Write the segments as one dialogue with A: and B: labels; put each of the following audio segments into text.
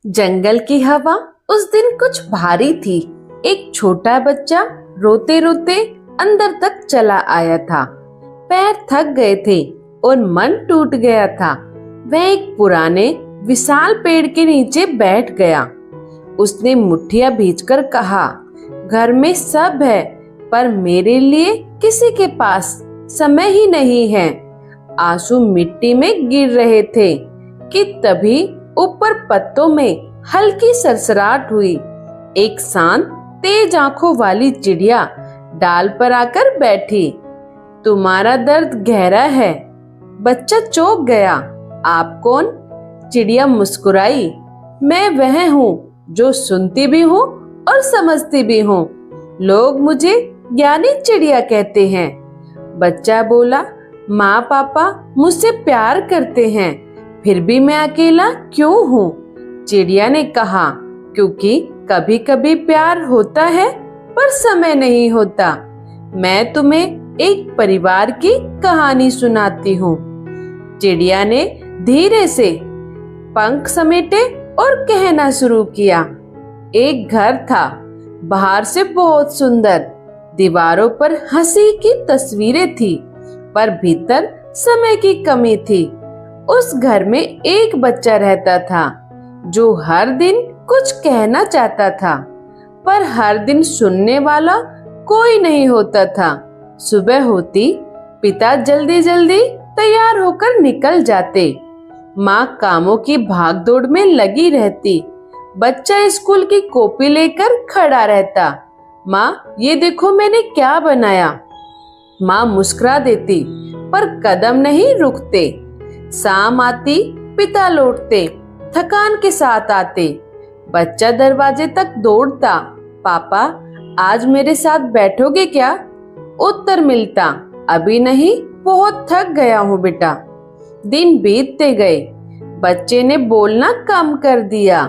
A: जंगल की हवा उस दिन कुछ भारी थी। एक छोटा बच्चा रोते रोते अंदर तक चला आया था। पैर थक गए थे और मन टूट गया था। वह एक पुराने विशाल पेड़ के नीचे बैठ गया। उसने मुट्ठियां भींचकर कहा, घर में सब है पर मेरे लिए किसी के पास समय ही नहीं है। आंसू मिट्टी में गिर रहे थे कि तभी ऊपर पत्तों में हल्की सरसराहट हुई। एक शांत तेज आंखों वाली चिड़िया डाल पर आकर बैठी। तुम्हारा दर्द गहरा है। बच्चा चौंक गया। आप कौन? चिड़िया मुस्कुराई। मैं वह हूँ जो सुनती भी हूँ और समझती भी हूँ। लोग मुझे ज्ञानी चिड़िया कहते हैं। बच्चा बोला, माँ पापा मुझसे प्यार करते हैं, फिर भी मैं अकेला क्यों हूँ? चिड़िया ने कहा, क्योंकि कभी कभी प्यार होता है पर समय नहीं होता। मैं तुम्हें एक परिवार की कहानी सुनाती हूँ। चिड़िया ने धीरे से पंख समेटे और कहना शुरू किया। एक घर था, बाहर से बहुत सुंदर। दीवारों पर हंसी की तस्वीरें थी, पर भीतर समय की कमी थी। उस घर में एक बच्चा रहता था जो हर दिन कुछ कहना चाहता था, पर हर दिन सुनने वाला कोई नहीं होता था। सुबह होती पिता जल्दी जल्दी तैयार होकर निकल जाते। माँ कामों की भागदौड़ में लगी रहती। बच्चा स्कूल की कॉपी लेकर खड़ा रहता। माँ, ये देखो मैंने क्या बनाया। माँ मुस्कुरा देती, पर कदम नहीं रुकते। शाम आती, पिता लौटते, थकान के साथ आते। बच्चा दरवाजे तक दौड़ता। पापा, आज मेरे साथ बैठोगे क्या? उत्तर मिलता, अभी नहीं, बहुत थक गया हूँ बेटा। दिन बीतते गए। बच्चे ने बोलना कम कर दिया।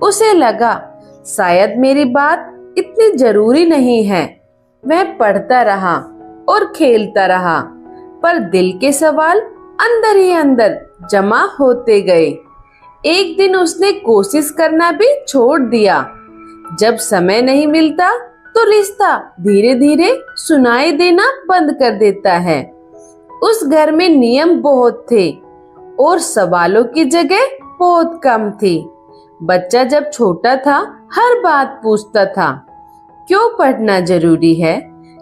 A: उसे लगा शायद मेरी बात इतनी जरूरी नहीं है। वह पढ़ता रहा और खेलता रहा, पर दिल के सवाल अंदर ही अंदर जमा होते गए। एक दिन उसने कोशिश करना भी छोड़ दिया। जब समय नहीं मिलता तो रिश्ता धीरे धीरे सुनाई देना बंद कर देता है। उस घर में नियम बहुत थे और सवालों की जगह बहुत कम थी। बच्चा जब छोटा था हर बात पूछता था, क्यों पढ़ना जरूरी है?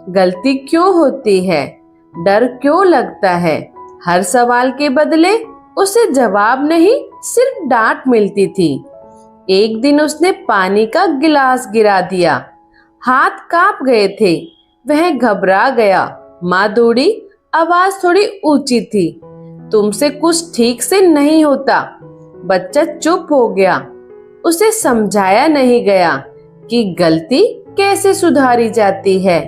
A: गलती क्यों होती है? डर क्यों लगता है? हर सवाल के बदले उसे जवाब नहीं, सिर्फ डांट मिलती थी। एक दिन उसने पानी का गिलास गिरा दिया। हाथ कांप गए थे। वह घबरा गया। माँ दौड़ी, आवाज थोड़ी ऊंची थी, तुमसे कुछ ठीक से नहीं होता। बच्चा चुप हो गया। उसे समझाया नहीं गया कि गलती कैसे सुधारी जाती है।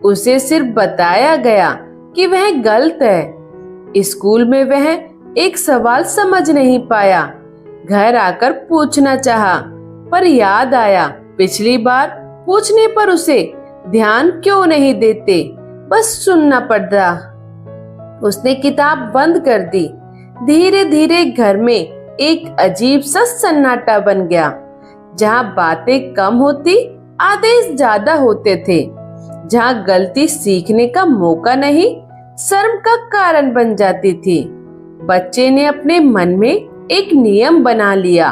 A: उसे सिर्फ बताया गया कि वह गलत है। स्कूल में वह एक सवाल समझ नहीं पाया। घर आकर पूछना चाहा, पर याद आया पिछली बार पूछने पर उसे ध्यान क्यों नहीं देते, बस सुनना पड़ता। उसने किताब बंद कर दी। धीरे धीरे घर में एक अजीब सा सन्नाटा बन गया। जहाँ बातें कम होती, आदेश ज्यादा होते थे। जहाँ गलती सीखने का मौका नहीं, शर्म का कारण बन जाती थी। बच्चे ने अपने मन में एक नियम बना लिया,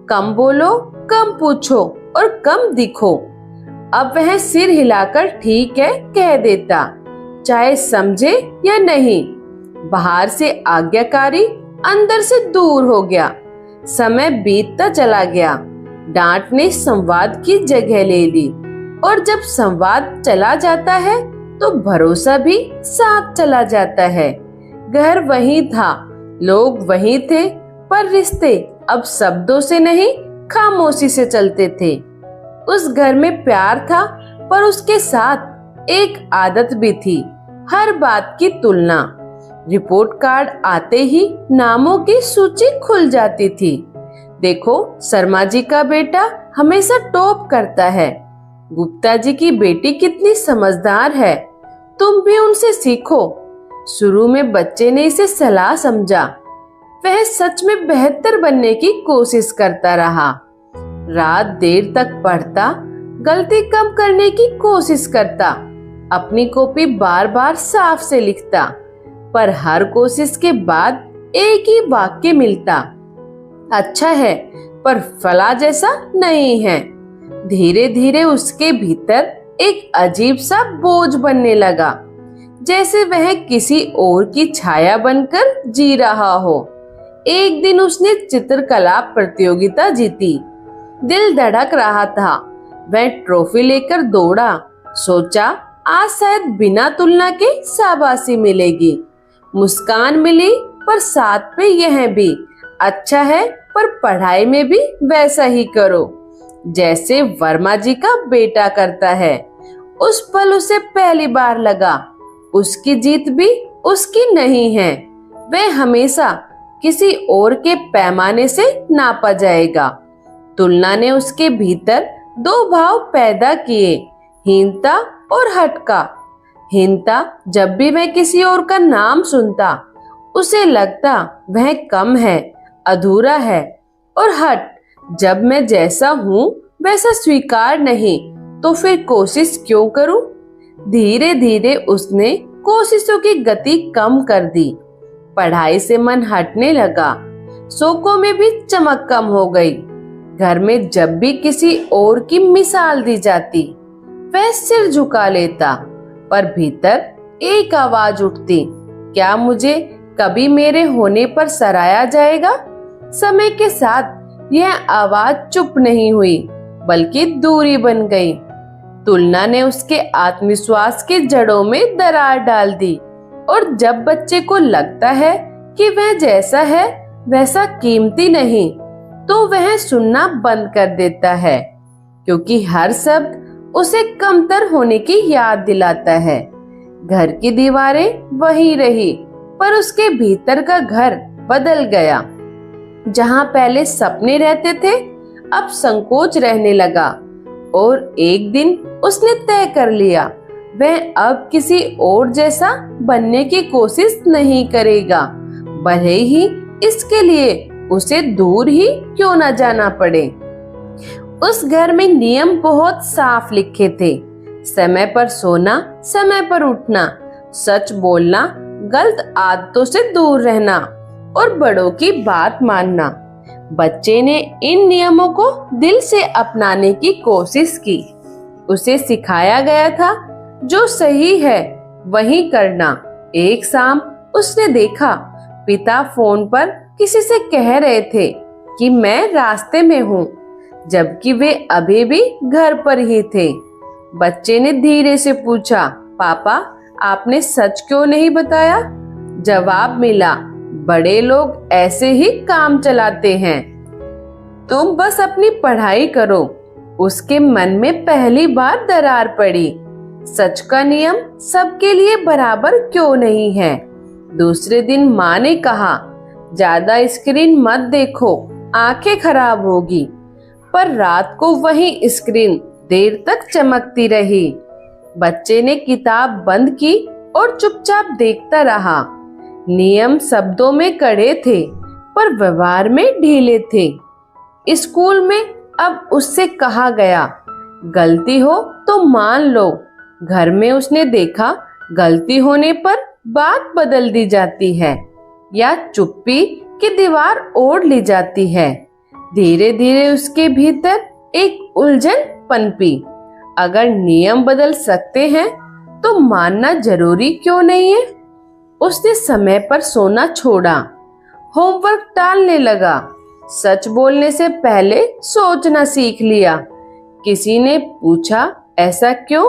A: कम बोलो, कम पूछो और कम दिखो। अब वह सिर हिलाकर ठीक है कह देता, चाहे समझे या नहीं। बाहर से आज्ञाकारी, अंदर से दूर हो गया। समय बीतता चला गया। डांट ने संवाद की जगह ले ली, और जब संवाद चला जाता है तो भरोसा भी साथ चला जाता है। घर वही था, लोग वही थे, पर रिश्ते अब शब्दों से नहीं, खामोशी से चलते थे। उस घर में प्यार था, पर उसके साथ एक आदत भी थी, हर बात की तुलना। रिपोर्ट कार्ड आते ही नामों की सूची खुल जाती थी। देखो, शर्मा जी का बेटा हमेशा टॉप करता है। गुप्ता जी की बेटी कितनी समझदार है, तुम भी उनसे सीखो। शुरू में बच्चे ने इसे सलाह समझा, वह सच में बेहतर बनने की कोशिश करता रहा। रात देर तक पढ़ता, गलती कम करने की कोशिश करता, अपनी कॉपी बार बार साफ से लिखता, पर हर कोशिश के बाद एक ही वाक्य मिलता, अच्छा है पर फला जैसा नहीं है। धीरे धीरे उसके भीतर एक अजीब सा बोझ बनने लगा, जैसे वह किसी और की छाया बनकर जी रहा हो। एक दिन उसने चित्रकला प्रतियोगिता जीती। दिल धड़क रहा था। वह ट्रॉफी लेकर दौड़ा। सोचा आज शायद बिना तुलना के शाबाशी मिलेगी। मुस्कान मिली, पर साथ में यह भी, अच्छा है पर पढ़ाई में भी वैसा ही करो जैसे वर्मा जी का बेटा करता है। उस पल उसे पहली बार लगा उसकी जीत भी उसकी नहीं है। वह हमेशा किसी और के पैमाने से नापा जाएगा। तुलना ने उसके भीतर दो भाव पैदा किए, हीनता और हट का। हीनता, जब भी वह किसी और का नाम सुनता उसे लगता वह कम है, अधूरा है। और हट, जब मैं जैसा हूँ वैसा स्वीकार नहीं तो फिर कोशिश क्यों करूं? धीरे धीरे उसने कोशिशों की गति कम कर दी। पढ़ाई से मन हटने लगा। शौकों में भी चमक कम हो गई। घर में जब भी किसी और की मिसाल दी जाती वह सिर झुका लेता, पर भीतर एक आवाज उठती, क्या मुझे कभी मेरे होने पर सराहा जाएगा? समय के साथ यह आवाज चुप नहीं हुई, बल्कि दूरी बन गई। तुलना ने उसके आत्मविश्वास के जड़ों में दरार डाल दी, और जब बच्चे को लगता है कि वह जैसा है वैसा कीमती नहीं, तो वह सुनना बंद कर देता है, क्योंकि हर शब्द उसे कमतर होने की याद दिलाता है। घर की दीवारें वही रही, पर उसके भीतर का घर बदल गया। जहां पहले सपने रहते थे, अब संकोच रहने लगा। और एक दिन उसने तय कर लिया, वह अब किसी और जैसा बनने की कोशिश नहीं करेगा, भले ही इसके लिए उसे दूर ही क्यों न जाना पड़े। उस घर में नियम बहुत साफ लिखे थे, समय पर सोना, समय पर उठना, सच बोलना, गलत आदतों से दूर रहना और बड़ों की बात मानना। बच्चे ने इन नियमों को दिल से अपनाने की कोशिश की। उसे सिखाया गया था जो सही है वही करना। एक शाम उसने देखा पिता फोन पर किसी से कह रहे थे कि मैं रास्ते में हूँ, जबकि वे अभी भी घर पर ही थे। बच्चे ने धीरे से पूछा, पापा आपने सच क्यों नहीं बताया? जवाब मिला, बड़े लोग ऐसे ही काम चलाते हैं, तुम बस अपनी पढ़ाई करो। उसके मन में पहली बार दरार पड़ी। सच का नियम सबके लिए बराबर क्यों नहीं है? दूसरे दिन माँ ने कहा, ज्यादा स्क्रीन मत देखो, आंखें खराब होगी। पर रात को वही स्क्रीन देर तक चमकती रही। बच्चे ने किताब बंद की और चुपचाप देखता रहा। नियम शब्दों में कड़े थे, पर व्यवहार में ढीले थे। स्कूल में अब उससे कहा गया, गलती हो तो मान लो। घर में उसने देखा, गलती होने पर बात बदल दी जाती है या चुप्पी की दीवार ओढ़ ली जाती है। धीरे धीरे उसके भीतर एक उलझन पनपी। अगर नियम बदल सकते हैं तो मानना जरूरी क्यों नहीं है? उसने समय पर सोना छोड़ा, होमवर्क टालने लगा, सच बोलने से पहले सोचना सीख लिया। किसी ने पूछा ऐसा क्यों?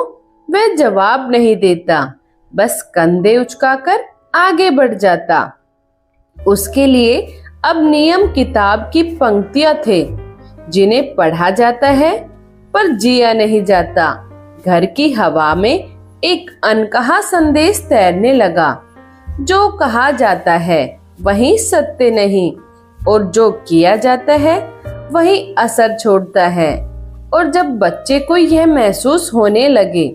A: वह जवाब नहीं देता, बस कंधे उचकाकर आगे बढ़ जाता। उसके लिए अब नियम किताब की पंक्तियां थे, जिन्हें पढ़ा जाता है पर जिया नहीं जाता। घर की हवा में एक अनकहा संदेश तैरने लगा, जो कहा जाता है वही सत्य नहीं, और जो किया जाता है वही असर छोड़ता है। और जब बच्चे को यह महसूस होने लगे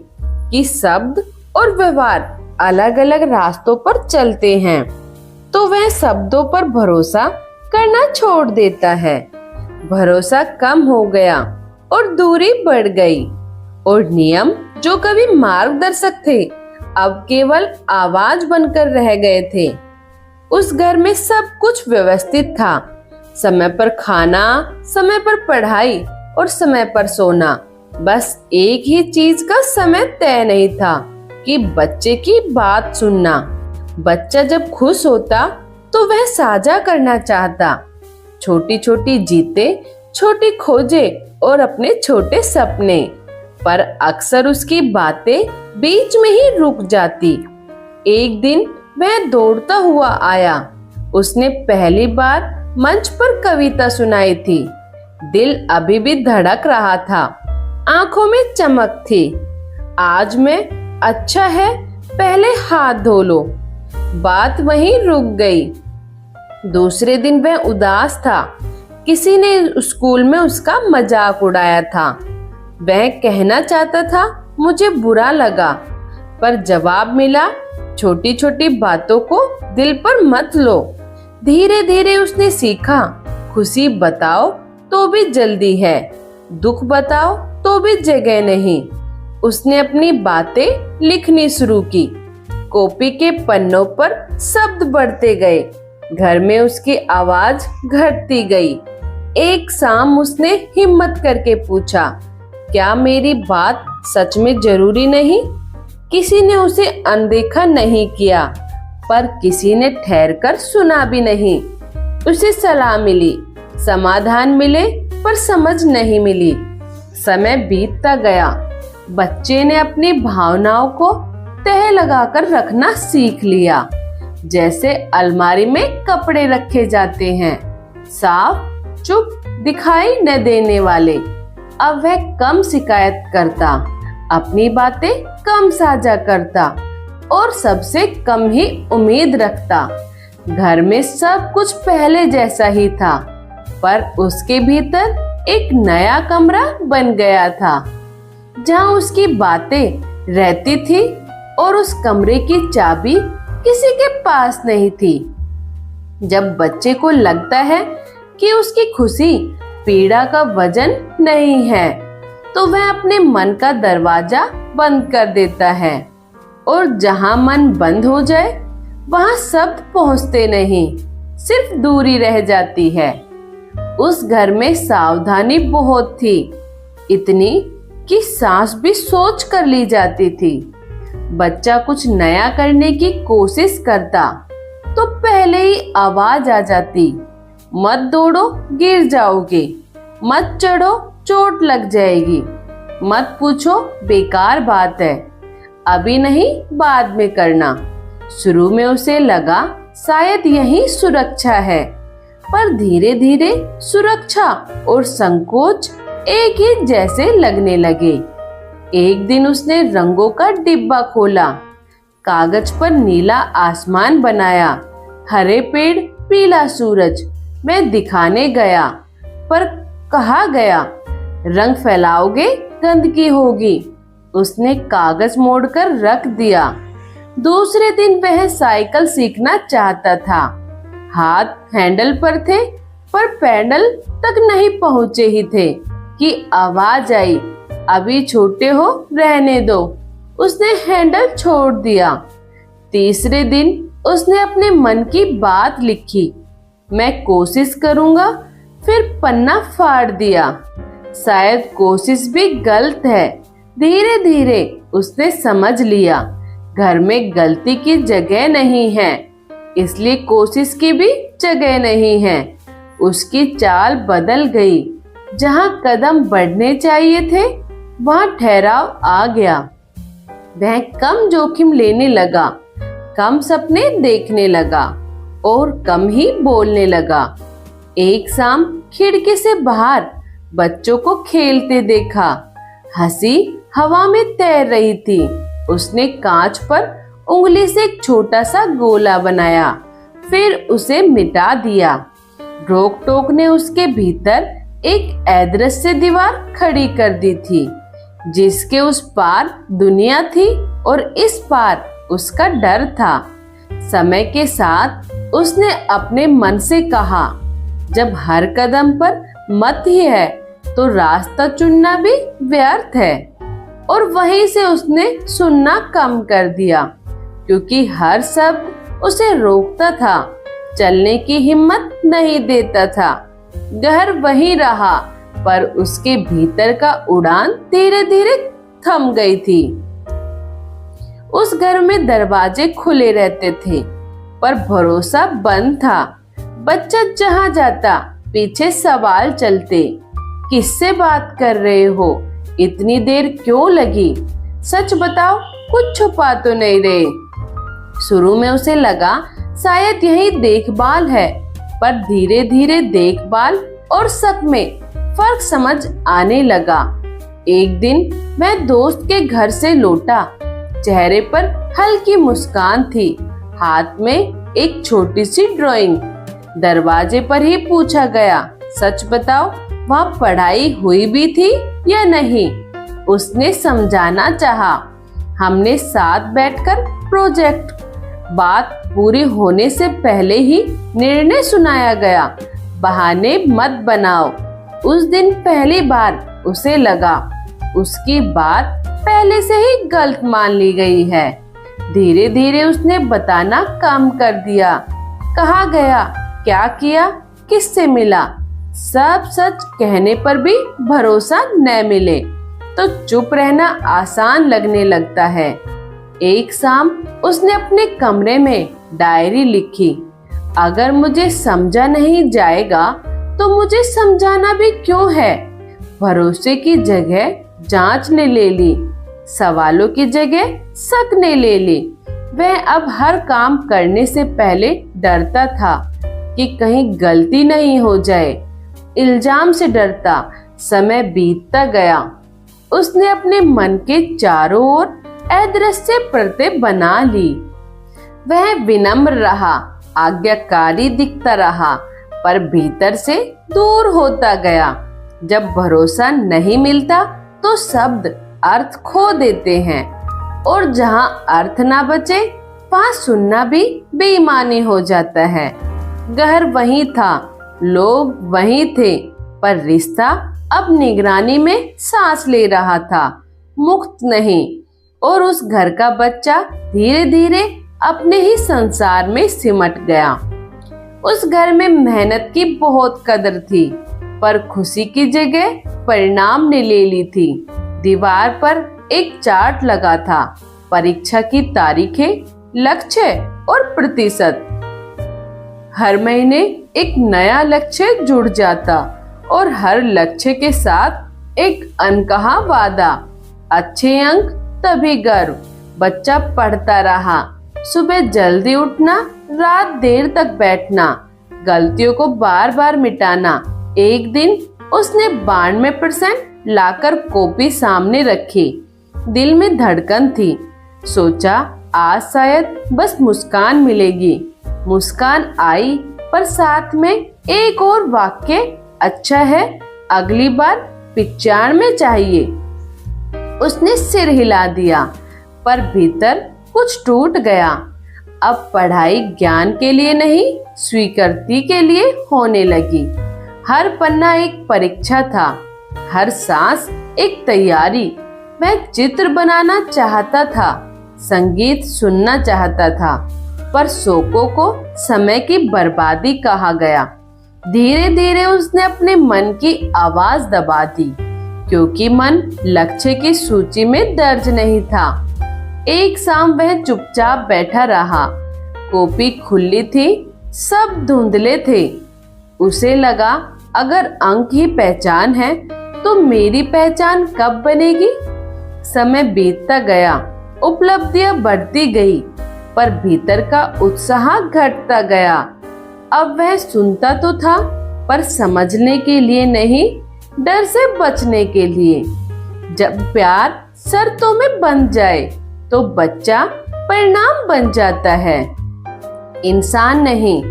A: कि शब्द और व्यवहार अलग अलग रास्तों पर चलते हैं, तो वह शब्दों पर भरोसा करना छोड़ देता है। भरोसा कम हो गया और दूरी बढ़ गई, और नियम जो कभी मार्गदर्शक थे अब केवल आवाज बनकर रह गए थे। उस घर में सब कुछ व्यवस्थित था, समय पर खाना, समय पर पढ़ाई और समय पर सोना। बस एक ही चीज का समय तय नहीं था कि बच्चे की बात सुनना। बच्चा जब खुश होता तो वह साझा करना चाहता, छोटी छोटी जीतें, छोटी खोजें और अपने छोटे सपने। पर अक्सर उसकी बातें बीच में ही रुक जाती। एक दिन वह दौड़ता हुआ आया। उसने पहली बार मंच पर कविता सुनाई थी। दिल अभी भी धड़क रहा था, आंखों में चमक थी। आज मैं अच्छा है, पहले हाथ धो लो। बात वहीं रुक गई। दूसरे दिन वह उदास था। किसी ने स्कूल में उसका मजाक उड़ाया था। वह कहना चाहता था मुझे बुरा लगा, पर जवाब मिला छोटी छोटी बातों को दिल पर मत लो। धीरे धीरे उसने सीखा, खुशी बताओ तो भी जल्दी है, दुख बताओ तो भी जगह नहीं। उसने अपनी बातें लिखनी शुरू की। कॉपी के पन्नों पर शब्द बढ़ते गए। घर में उसकी आवाज घटती गई। एक शाम उसने हिम्मत करके पूछा, क्या मेरी बात सच में जरूरी नहीं? किसी ने उसे अनदेखा नहीं किया, पर किसी ने ठहरकर सुना भी नहीं। उसे सलाह मिली, समाधान मिले, पर समझ नहीं मिली। समय बीतता गया। बच्चे ने अपनी भावनाओं को तह लगाकर रखना सीख लिया, जैसे अलमारी में कपड़े रखे जाते हैं, साफ, चुप, दिखाई न देने वाले। अब वह कम शिकायत करता, अपनी बातें कम साझा करता और सबसे कम ही उम्मीद रखता। घर में सब कुछ पहले जैसा ही था, पर उसके भीतर एक नया कमरा बन गया था, जहां उसकी बातें रहती थी और उस कमरे की चाबी किसी के पास नहीं थी। जब बच्चे को लगता है कि उसकी खुशी पीड़ा का वजन नहीं है, तो वह अपने मन का दरवाजा बंद कर देता है, और जहां मन बंद हो जाए वहां शब्द पहुंचते नहीं, सिर्फ दूरी रह जाती है। उस घर में सावधानी बहुत थी, इतनी कि सांस भी सोच कर ली जाती थी। बच्चा कुछ नया करने की कोशिश करता तो पहले ही आवाज आ जाती, मत दौड़ो, गिर जाओगे, मत चढ़ो, चोट लग जाएगी, मत पूछो, बेकार बात है, अभी नहीं, बाद में करना। शुरू में उसे लगा शायद यही सुरक्षा है, पर धीरे धीरे सुरक्षा और संकोच एक ही जैसे लगने लगे। एक दिन उसने रंगों का डिब्बा खोला, कागज पर नीला आसमान बनाया, हरे पेड़, पीला सूरज। मैं दिखाने गया, पर कहा गया रंग फैलाओगे गंदगी होगी। उसने कागज मोड़कर रख दिया। दूसरे दिन वह साइकिल सीखना चाहता था। हाथ हैंडल पर थे, पर पैडल तक नहीं पहुंचे ही थे कि आवाज आई, अभी छोटे हो, रहने दो। उसने हैंडल छोड़ दिया। तीसरे दिन उसने अपने मन की बात लिखी, मैं कोशिश करूंगा, फिर पन्ना फाड़ दिया। शायद कोशिश भी गलत है। धीरे धीरे उसने समझ लिया, घर में गलती की जगह नहीं है, इसलिए कोशिश की भी जगह नहीं है। उसकी चाल बदल गई। जहां कदम बढ़ने चाहिए थे, वहां ठहराव आ गया। वह कम जोखिम लेने लगा, कम सपने देखने लगा और कम ही बोलने लगा। एक शाम खिड़की से बाहर बच्चों को खेलते देखा। हंसी हवा में तैर रही थी। उसने कांच पर उंगली से एक छोटा सा गोला बनाया, फिर उसे मिटा दिया। रोक टोक ने उसके भीतर एक अदृश्य दीवार खड़ी कर दी थी, जिसके उस पार दुनिया थी और इस पार उसका डर था। समय के साथ उसने अपने मन से कहा, जब हर कदम पर मत ही है तो रास्ता चुनना भी व्यर्थ है। और वहीं से उसने सुनना कम कर दिया, क्योंकि हर शब्द उसे रोकता था, चलने की हिम्मत नहीं देता था। घर वहीं रहा, पर उसके भीतर का उड़ान धीरे धीरे थम गई थी। उस घर में दरवाजे खुले रहते थे, पर भरोसा बंद था। बच्चा जहां जाता पीछे सवाल चलते, किससे बात कर रहे हो, इतनी देर क्यों लगी, सच बताओ, कुछ छुपा तो नहीं रहे। शुरू में उसे लगा शायद यही देखभाल है, पर धीरे धीरे देखभाल और शक में फर्क समझ आने लगा। एक दिन वह दोस्त के घर से लौटा, चेहरे पर हल्की मुस्कान थी, हाथ में एक छोटी सी ड्राइंग। दरवाजे पर ही पूछा गया, सच बताओ, वहाँ पढ़ाई हुई भी थी या नहीं। उसने समझाना चाहा, हमने साथ बैठकर प्रोजेक्ट, बात पूरी होने से पहले ही निर्णय सुनाया गया, बहाने मत बनाओ। उस दिन पहली बार उसे लगा उसकी बात पहले से ही गलत मान ली गई है। धीरे धीरे उसने बताना कम कर दिया, कहाँ गया, क्या किया, किससे मिला। सब सच कहने पर भी भरोसा न मिले तो चुप रहना आसान लगने लगता है। एक शाम उसने अपने कमरे में डायरी लिखी, अगर मुझे समझा नहीं जाएगा तो मुझे समझाना भी क्यों है। भरोसे की जगह जांच ने ले ली, सवालों की जगह शक ने ले ली। वह अब हर काम करने से पहले डरता था कि कहीं गलती नहीं हो जाए, इल्जाम से डरता। समय बीतता गया, उसने अपने मन के चारों ओर अदृश्य परतें बना ली। वह विनम्र रहा, आज्ञाकारी दिखता रहा, पर भीतर से दूर होता गया। जब भरोसा नहीं मिलता तो शब्द अर्थ खो देते हैं, और जहाँ अर्थ ना बचे वहाँ सुनना भी बेईमानी हो जाता है। घर वहीं था, लोग वहीं थे, पर रिश्ता अब निगरानी में सांस ले रहा था, मुक्त नहीं। और उस घर का बच्चा धीरे धीरे अपने ही संसार में सिमट गया। उस घर में मेहनत की बहुत कदर थी, पर खुशी की जगह परिणाम ने ले ली थी। दीवार पर एक चार्ट लगा था, परीक्षा की तारीखें, लक्ष्य और प्रतिशत। हर महीने एक नया लक्ष्य जुड़ जाता, और हर लक्ष्य के साथ एक अनकहा वादा। अच्छे अंक तभी गर्व। बच्चा पढ़ता रहा, सुबह जल्दी उठना, रात देर तक बैठना, गलतियों को बार बार मिटाना। एक दिन उसने 92% लाकर कॉपी सामने रखी। दिल में धड़कन थी, सोचा आज शायद बस मुस्कान मिलेगी। मुस्कान आई, पर साथ में एक और वाक्य, अच्छा है, अगली बार 95 चाहिए। उसने सिर हिला दिया, पर भीतर कुछ टूट गया। अब पढ़ाई ज्ञान के लिए नहीं, स्वीकृति के लिए होने लगी। हर पन्ना एक परीक्षा था, हर सांस एक तैयारी। वह चित्र बनाना चाहता था, संगीत सुनना चाहता था, पर शौकों को समय की बर्बादी कहा गया। धीरे धीरे उसने अपने मन की आवाज दबा दी, क्योंकि मन लक्ष्य की सूची में दर्ज नहीं था। एक शाम वह चुपचाप बैठा रहा, कॉपी खुली थी, सब धुंधले थे। उसे लगा अगर अंक ही पहचान है तो मेरी पहचान कब बनेगी। समय बीतता गया, उपलब्धियां बढ़ती गई, पर भीतर का उत्साह घटता गया। अब वह सुनता तो था, पर समझने के लिए नहीं, डर से बचने के लिए। जब प्यार शर्तों में बंध जाए तो बच्चा परिणाम बन जाता है, इंसान नहीं।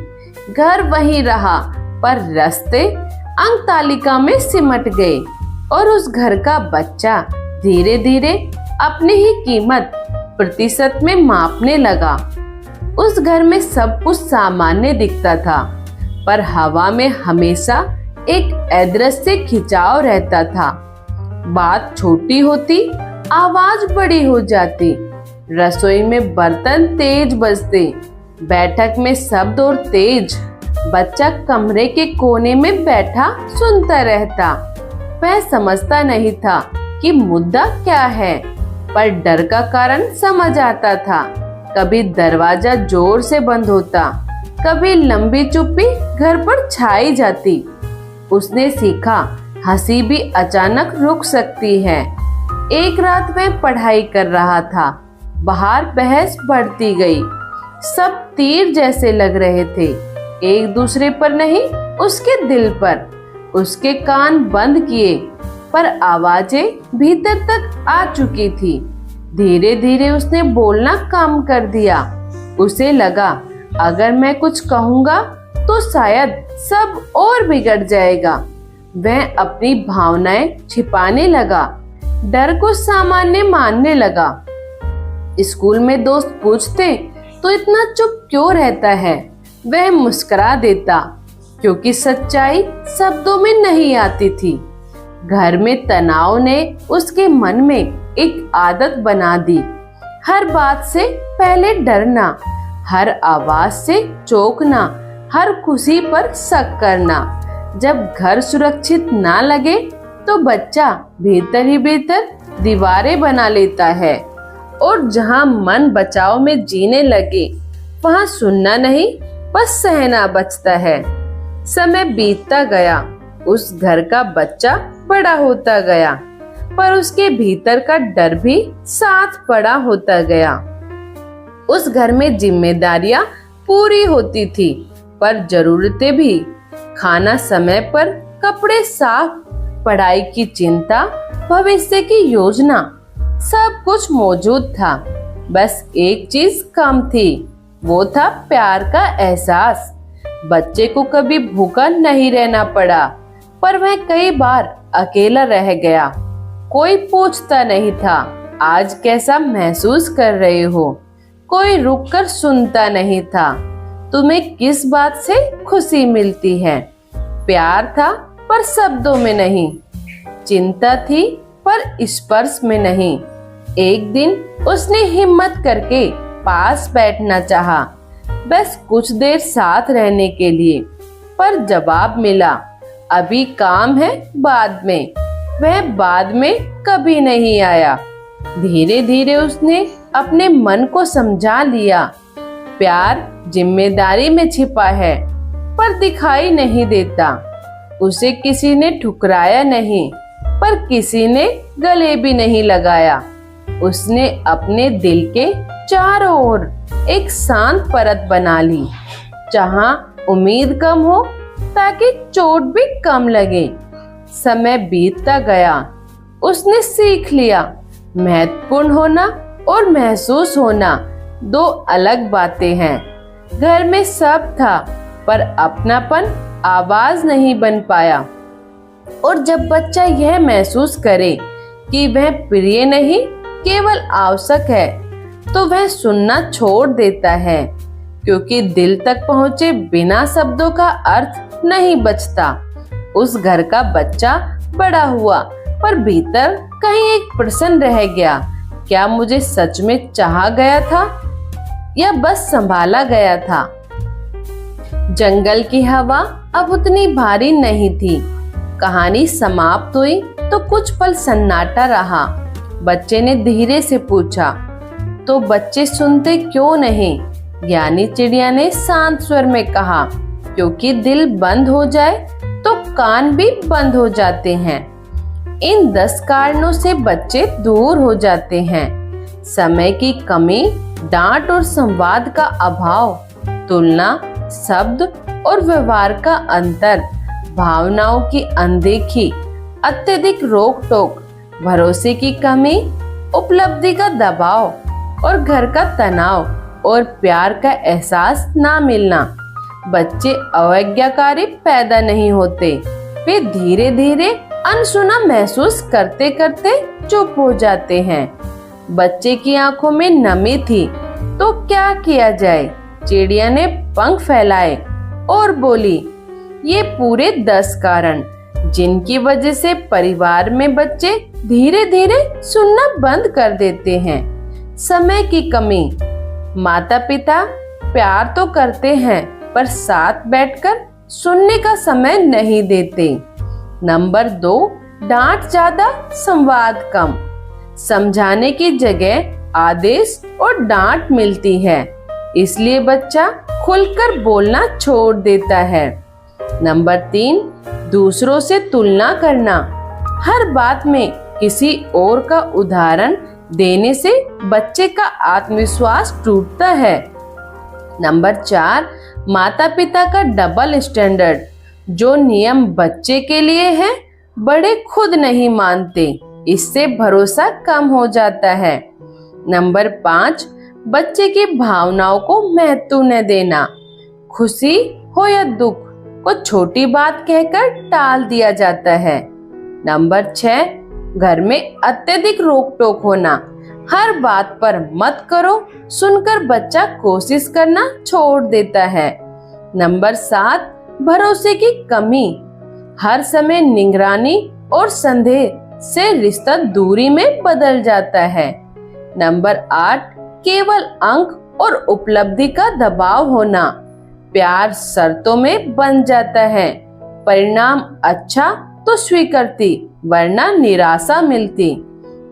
A: घर वहीं रहा, पर रास्ते अंक तालिका में सिमट गए, और उस घर का बच्चा धीरे धीरे अपनी ही कीमत प्रतिशत में मापने लगा। उस घर में सब कुछ सामान्य दिखता था, पर हवा में हमेशा एक अदृश्य खिंचाव रहता था। बात छोटी होती, आवाज बड़ी हो जाती। रसोई में बर्तन तेज बजते, बैठक में शब्द और तेज। बच्चा कमरे के कोने में बैठा सुनता रहता। वह समझता नहीं था कि मुद्दा क्या है, पर डर का कारण समझ आता था। कभी दरवाजा जोर से बंद होता, कभी लंबी चुप्पी घर पर छाई जाती। उसने सीखा, हंसी भी अचानक रुक सकती है। एक रात वह पढ़ाई कर रहा था, बाहर बहस बढ़ती गई। सब तीर जैसे लग रहे थे, एक दूसरे पर नहीं, उसके दिल पर। उसके कान बंद किए, पर आवाजें भीतर तक आ चुकी थी। धीरे धीरे उसने बोलना कम कर दिया। उसे लगा, अगर मैं कुछ कहूँगा तो शायद सब और बिगड़ जाएगा। वह अपनी भावनाएं छिपाने लगा, डर को सामान्य मानने लगा। स्कूल में दोस्त पूछते तो इतना चुप क्यों रहता है, वह मुस्कुरा देता, क्योंकि सच्चाई शब्दों में नहीं आती थी। घर में तनाव ने उसके मन में एक आदत बना दी। हर बात से पहले डरना, हर आवाज से चौंकना, हर खुशी पर शक करना। जब घर सुरक्षित ना लगे तो बच्चा भीतर ही भीतर दीवारें बना लेता है, और जहां मन बचाव में जीने लगे वहां सुनना नहीं, बस सहना बचता है। समय बीतता गया, उस घर का बच्चा बड़ा होता गया, पर उसके भीतर का डर भी साथ बड़ा होता गया। उस घर में जिम्मेदारियां पूरी होती थी, पर जरूरतें भी। खाना समय पर, कपड़े साफ, पढ़ाई की चिंता, भविष्य की योजना, सब कुछ मौजूद था। बस एक चीज कम थी, वो था प्यार का एहसास। बच्चे को कभी भूखा नहीं रहना पड़ा, पर वह कई बार अकेला रह गया। कोई पूछता नहीं था, आज कैसा महसूस कर रहे हो। कोई रुककर सुनता नहीं था, तुम्हें किस बात से खुशी मिलती है। प्यार था पर शब्दों में नहीं, चिंता थी पर स्पर्श में नहीं। एक दिन उसने हिम्मत करके पास बैठना चाहा, बस कुछ देर साथ रहने के लिए, पर जवाब मिला, अभी काम है, बाद में। वह बाद में कभी नहीं आया। धीरे धीरे उसने अपने मन को समझा लिया, प्यार जिम्मेदारी में छिपा है, पर दिखाई नहीं देता। उसे किसी ने ठुकराया नहीं, पर किसी ने गले भी नहीं लगाया। उसने अपने दिल के चारों ओर एक शांत परत बना ली, जहां उम्मीद कम हो ताकि चोट भी कम लगे। समय बीतता गया, उसने सीख लिया, महत्वपूर्ण होना और महसूस होना दो अलग बातें हैं। घर में सब था, पर अपनापन आवाज नहीं बन पाया। और जब बच्चा यह महसूस करे कि वह प्रिय नहीं, केवल आवश्यक है, तो वह सुनना छोड़ देता है, क्योंकि दिल तक पहुँचे बिना शब्दों का अर्थ नहीं बचता। उस घर का बच्चा बड़ा हुआ, पर भीतर कहीं एक प्रश्न रह गया, क्या मुझे सच में चाहा गया था या बस संभाला गया था। जंगल की हवा अब उतनी भारी नहीं थी। कहानी समाप्त हुई तो कुछ पल सन्नाटा रहा। बच्चे ने धीरे से पूछा, तो बच्चे सुनते क्यों नहीं? ज्ञानी चिड़िया ने शांत स्वर में कहा, क्योंकि दिल बंद हो जाए तो कान भी बंद हो जाते हैं। इन 10 कारणों से बच्चे दूर हो जाते हैं। समय की कमी, डांट और संवाद का अभाव, तुलना, शब्द और व्यवहार का अंतर, भावनाओं की अनदेखी, अत्यधिक रोक टोक, भरोसे की कमी, उपलब्धि का दबाव और घर का तनाव और प्यार का एहसास ना मिलना। बच्चे अवज्ञाकारी पैदा नहीं होते, वे धीरे धीरे अनसुना महसूस करते करते चुप हो जाते हैं। बच्चे की आंखों में नमी थी, तो क्या किया जाए? चिड़िया ने पंख फैलाए और बोली, ये पूरे 10 कारण जिनकी वजह से परिवार में बच्चे धीरे धीरे सुनना बंद कर देते हैं। समय की कमी, माता पिता प्यार तो करते हैं पर साथ बैठकर सुनने का समय नहीं देते। नंबर 2, डांट ज्यादा संवाद कम। समझाने की जगह आदेश और डांट मिलती है, इसलिए बच्चा खुलकर बोलना छोड़ देता है। नंबर 3, दूसरों से तुलना करना। हर बात में किसी और का उदाहरण देने से बच्चे का आत्मविश्वास टूटता है। नंबर 4, माता पिता का डबल स्टैंडर्ड। जो नियम बच्चे के लिए है, बड़े खुद नहीं मानते, इससे भरोसा कम हो जाता है। नंबर 5, बच्चे की भावनाओं को महत्व न देना। खुशी हो या दुख को छोटी बात कहकर टाल दिया जाता है। नंबर 6, घर में अत्यधिक रोक टोक होना। हर बात पर मत करो सुनकर बच्चा कोशिश करना छोड़ देता है। नंबर 7, भरोसे की कमी। हर समय निगरानी और संदेह से रिश्ता दूरी में बदल जाता है। नंबर 8, केवल अंक और उपलब्धि का दबाव होना। प्यार शर्तों में बन जाता है। परिणाम अच्छा तो स्वीकृति, वरना निराशा मिलती।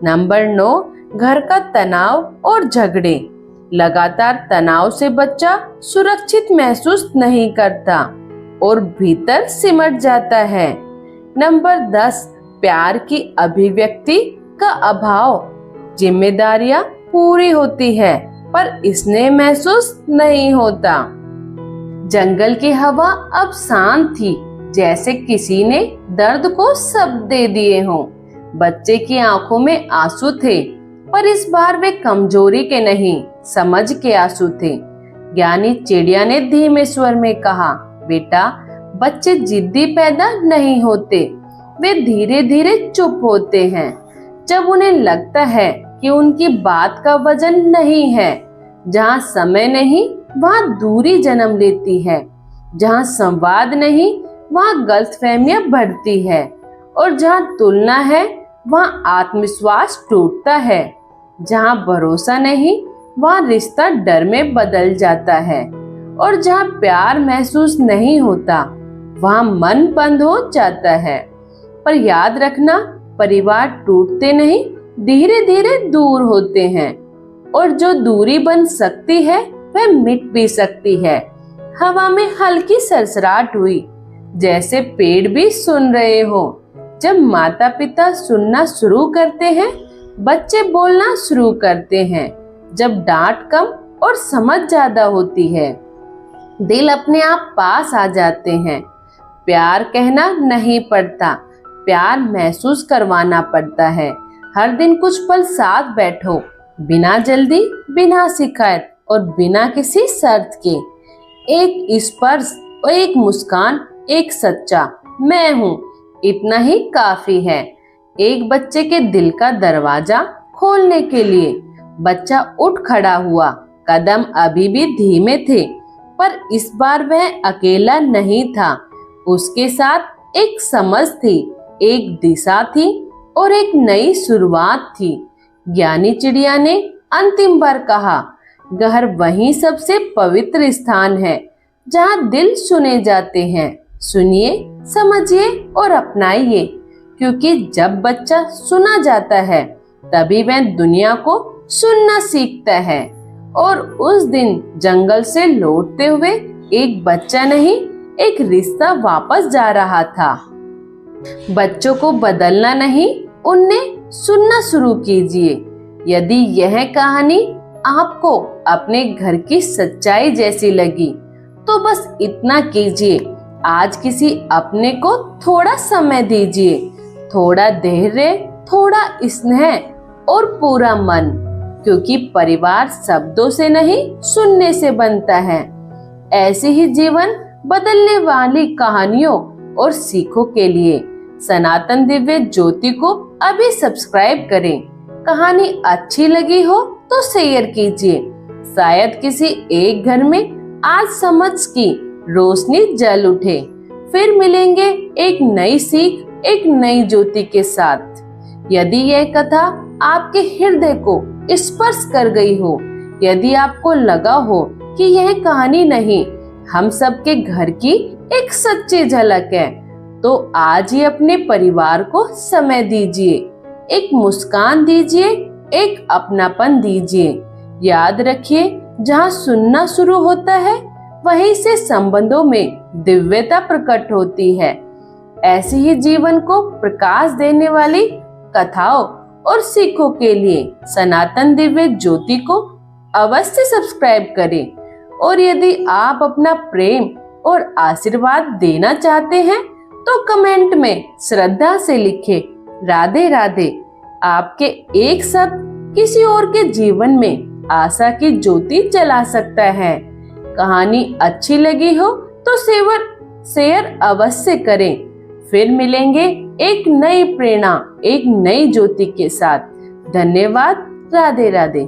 A: नंबर 9, घर का तनाव और झगड़े। लगातार तनाव से बच्चा सुरक्षित महसूस नहीं करता और भीतर सिमट जाता है। नंबर 10, प्यार की अभिव्यक्ति का अभाव। जिम्मेदारियां पूरी होती है पर स्नेह महसूस नहीं होता। जंगल की हवा अब शांत थी, जैसे किसी ने दर्द को शब्द दे दिए हों। बच्चे की आंखों में आंसू थे, पर इस बार वे कमजोरी के नहीं, समझ के आंसू थे। ज्ञानी चिड़िया ने धीमे स्वर में कहा, बेटा, बच्चे जिद्दी पैदा नहीं होते, वे धीरे धीरे चुप होते हैं। जब उन्हें लगता है कि उनकी बात का वजन नहीं है। जहाँ समय नहीं, वहाँ दूरी जन्म लेती है। जहाँ संवाद नहीं, वहाँ गलतफहमियां बढ़ती है। और जहाँ तुलना है, वहाँ आत्मविश्वास टूटता है। जहाँ भरोसा नहीं, वहाँ रिश्ता डर में बदल जाता है। और जहाँ प्यार महसूस नहीं होता, वहाँ मन बंद हो जाता है। पर याद रखना, परिवार टूटते नहीं, धीरे धीरे दूर होते हैं। और जो दूरी बन सकती है, वह मिट भी सकती है। हवा में हल्की सरसराहट हुई, जैसे पेड़ भी सुन रहे हो। जब माता पिता सुनना शुरू करते हैं, बच्चे बोलना शुरू करते हैं। जब डांट कम और समझ ज्यादा होती है, दिल अपने आप पास आ जाते हैं। प्यार कहना नहीं पड़ता, प्यार महसूस करवाना पड़ता है। हर दिन कुछ पल साथ बैठो, बिना जल्दी, बिना शिकायत और बिना किसी शर्त के। एक स्पर्श और एक मुस्कान, एक सच्चा मैं हूँ, इतना ही काफी है। एक बच्चे के दिल का दरवाजा खोलने के लिए। बच्चा उठ खड़ा हुआ, कदम अभी भी धीमे थे, पर इस बार वह अकेला नहीं था। उसके साथ एक समझ थी, एक दिशा थी और एक नई शुरुआत थी। ज्ञानी चिड़िया ने अंतिम बार कहा, घर वही सबसे पवित्र स्थान है जहाँ दिल सुने जाते हैं। सुनिए, समझिए और अपनाइए, क्योंकि जब बच्चा सुना जाता है, तभी वह दुनिया को सुनना सीखता है। और उस दिन जंगल से लौटते हुए एक बच्चा नहीं, एक रिश्ता वापस जा रहा था। बच्चों को बदलना नहीं, उन्हें सुनना शुरू कीजिए। यदि यह कहानी आपको अपने घर की सच्चाई जैसी लगी, तो बस इतना कीजिए, आज किसी अपने को थोड़ा समय दीजिए, थोड़ा धैर्य, थोड़ा स्नेह और पूरा मन, क्योंकि परिवार शब्दों से नहीं, सुनने से बनता है। ऐसी ही जीवन बदलने वाली कहानियों और सीखों के लिए सनातन दिव्य ज्योति को अभी सब्सक्राइब करें। कहानी अच्छी लगी हो तो शेयर कीजिए, शायद किसी एक घर में आज समझ की रोशनी जल उठे। फिर मिलेंगे एक नई सीख, एक नई ज्योति के साथ। यदि यह कथा आपके हृदय को स्पर्श कर गई हो, यदि आपको लगा हो कि यह कहानी नहीं, हम सबके घर की एक सच्ची झलक है, तो आज ही अपने परिवार को समय दीजिए, एक मुस्कान दीजिए, एक अपनापन दीजिए। याद रखिए, जहाँ सुनना शुरू होता है वहीं से संबंधों में दिव्यता प्रकट होती है। ऐसे ही जीवन को प्रकाश देने वाली कथाओं और सीखों के लिए सनातन दिव्य ज्योति को अवश्य सब्सक्राइब करें। और यदि आप अपना प्रेम और आशीर्वाद देना चाहते हैं तो कमेंट में श्रद्धा से लिखें, राधे राधे। आपके एक शब्द किसी और के जीवन में आशा की ज्योति जला सकता है। कहानी अच्छी लगी हो तो शेयर अवश्य करें। फिर मिलेंगे एक नई प्रेरणा, एक नई ज्योति के साथ। धन्यवाद। राधे राधे।